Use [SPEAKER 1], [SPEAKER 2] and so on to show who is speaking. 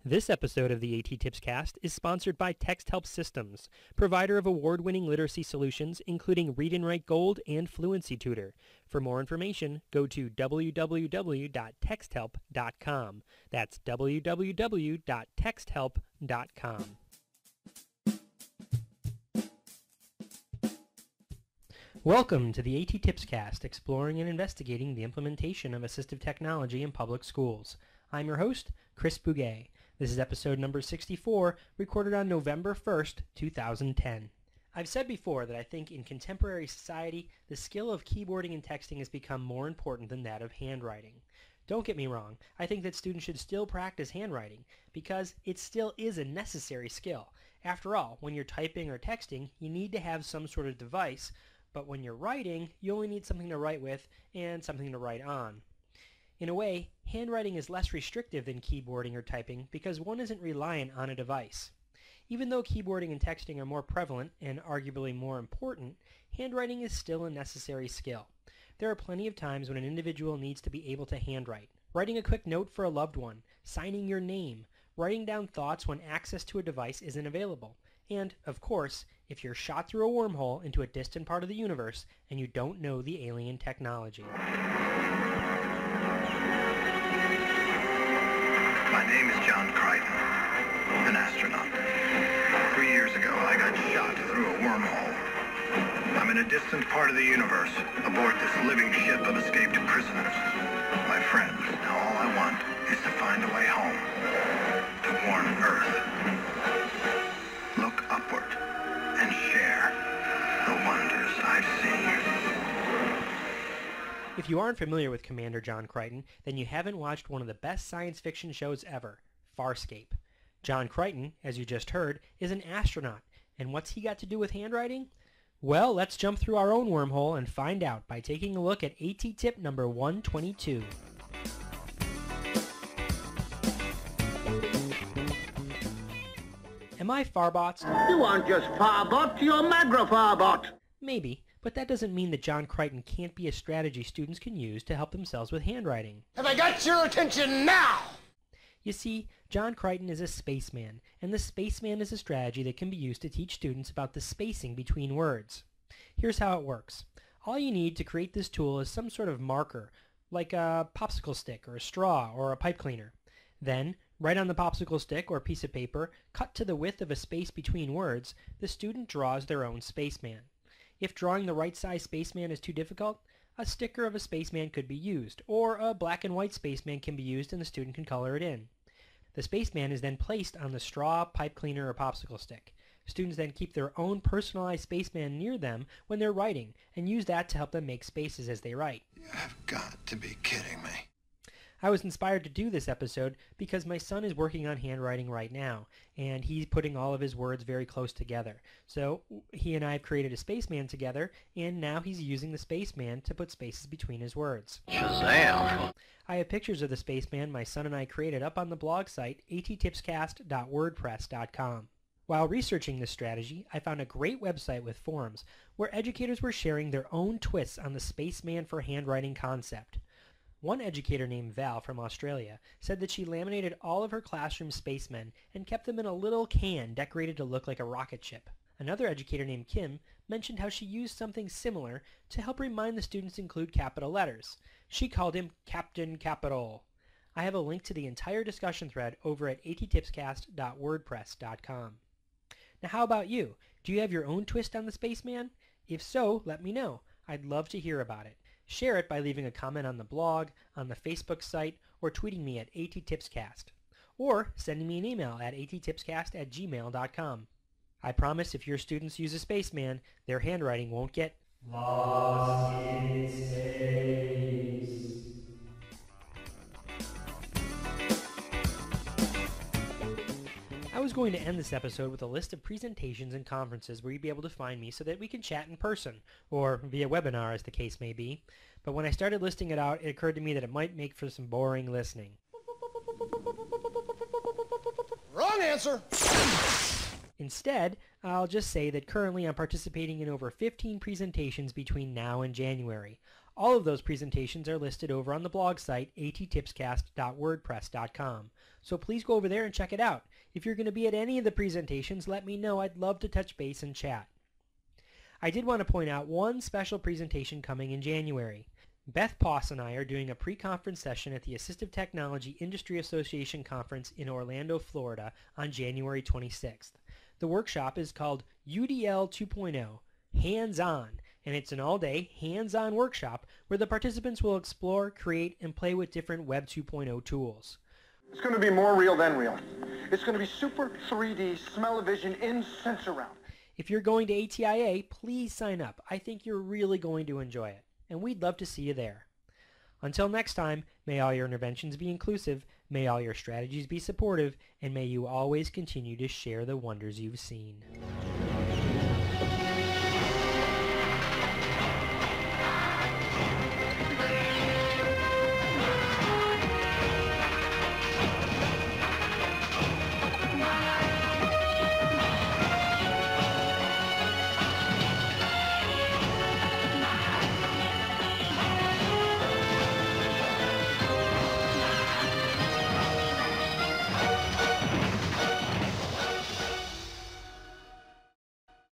[SPEAKER 1] This episode of the A.T.TIPSCAST is sponsored by TextHelp Systems, provider of award-winning literacy solutions including Read and Write Gold and Fluency Tutor. For more information, go to www.texthelp.com. That's www.texthelp.com. Welcome to the A.T.TIPSCAST, exploring and investigating the implementation of assistive technology in public schools. I'm your host, Chris Bouguet. This is episode number 64, recorded on November 1st, 2010. I've said before that I think in contemporary society, the skill of keyboarding and texting has become more important than that of handwriting. Don't get me wrong, I think that students should still practice handwriting, because it still is a necessary skill. After all, when you're typing or texting, you need to have some sort of device, but when you're writing, you only need something to write with and something to write on. In a way, handwriting is less restrictive than keyboarding or typing because one isn't reliant on a device. Even though keyboarding and texting are more prevalent and arguably more important, handwriting is still a necessary skill. There are plenty of times when an individual needs to be able to handwrite. Writing a quick note for a loved one, signing your name, writing down thoughts when access to a device isn't available. And, of course, if you're shot through a wormhole into a distant part of the universe and you don't know the alien technology.
[SPEAKER 2] My name is John Crichton, an astronaut. 3 years ago, I got shot through a wormhole. I'm in a distant part of the universe, aboard this living ship of escaped prisoners. My friends, now all I want is to find a way home, to warn Earth. Look upward and share the wonders I've seen.
[SPEAKER 1] If you aren't familiar with Commander John Crichton, then you haven't watched one of the best science fiction shows ever, Farscape. John Crichton, as you just heard, is an astronaut, and what's he got to do with handwriting? Well, let's jump through our own wormhole and find out by taking a look at A.T.TIP number 122. Am I farbotsed?
[SPEAKER 3] You aren't just farbot, you're magra-farbot.
[SPEAKER 1] Maybe, but that doesn't mean that John Crichton can't be a strategy students can use to help themselves with handwriting.
[SPEAKER 3] Have I got your attention now?
[SPEAKER 1] You see, John Crichton is a spaceman, and the Spaceman is a strategy that can be used to teach students about the spacing between words. Here's how it works. All you need to create this tool is some sort of marker, like a popsicle stick or a straw or a pipe cleaner. Then, write on the popsicle stick or piece of paper, cut to the width of a space between words, the student draws their own spaceman. If drawing the right size spaceman is too difficult, a sticker of a spaceman could be used, or a black and white spaceman can be used and the student can color it in. The spaceman is then placed on the straw, pipe cleaner, or popsicle stick. Students then keep their own personalized spaceman near them when they're writing, and use that to help them make spaces as they write.
[SPEAKER 2] You have got to be kidding me.
[SPEAKER 1] I was inspired to do this episode because my son is working on handwriting right now, and he's putting all of his words very close together. So he and I have created a spaceman together, and now he's using the spaceman to put spaces between his words.
[SPEAKER 3] Shazam!
[SPEAKER 1] I have pictures of the spaceman my son and I created up on the blog site A.T.TIPSCAST.wordpress.com. While researching this strategy, I found a great website with forums where educators were sharing their own twists on the spaceman for handwriting concept. One educator named Val from Australia said that she laminated all of her classroom spacemen and kept them in a little can decorated to look like a rocket ship. Another educator named Kim mentioned how she used something similar to help remind the students to include capital letters. She called him Captain Capital. I have a link to the entire discussion thread over at AT.TIPSCAST.wordpress.com. Now how about you? Do you have your own twist on the spaceman? If so, let me know. I'd love to hear about it. Share it by leaving a comment on the blog, on the Facebook site, or tweeting me at A.T.TIPSCAST. Or sending me an email at AT.TIPSCAST@gmail.com. I promise if your students use a spaceman, their handwriting won't get lost in space. I was going to end this episode with a list of presentations and conferences where you'd be able to find me so that we can chat in person, or via webinar as the case may be. But when I started listing it out, it occurred to me that it might make for some boring listening.
[SPEAKER 3] Wrong answer!
[SPEAKER 1] Instead, I'll just say that currently I'm participating in over 15 presentations between now and January, All of those presentations are listed over on the blog site A.T.TIPSCAST.wordpress.com, so please go over there and check it out. If you're going to be at any of the presentations, let me know. I'd love to touch base and chat. I did want to point out one special presentation coming in January. Beth Poss and I are doing a pre-conference session at the Assistive Technology Industry Association Conference in Orlando, Florida on January 26th. The workshop is called UDL 2.0, Hands-On, and it's an all-day, hands-on workshop where the participants will explore, create, and play with different Web 2.0 tools.
[SPEAKER 3] It's going to be more real than real. It's going to be super 3D, smell-o-vision, in, sense around.
[SPEAKER 1] If you're going to ATIA, please sign up. I think you're really going to enjoy it, and we'd love to see you there. Until next time, may all your interventions be inclusive, may all your strategies be supportive, and may you always continue to share the wonders you've seen.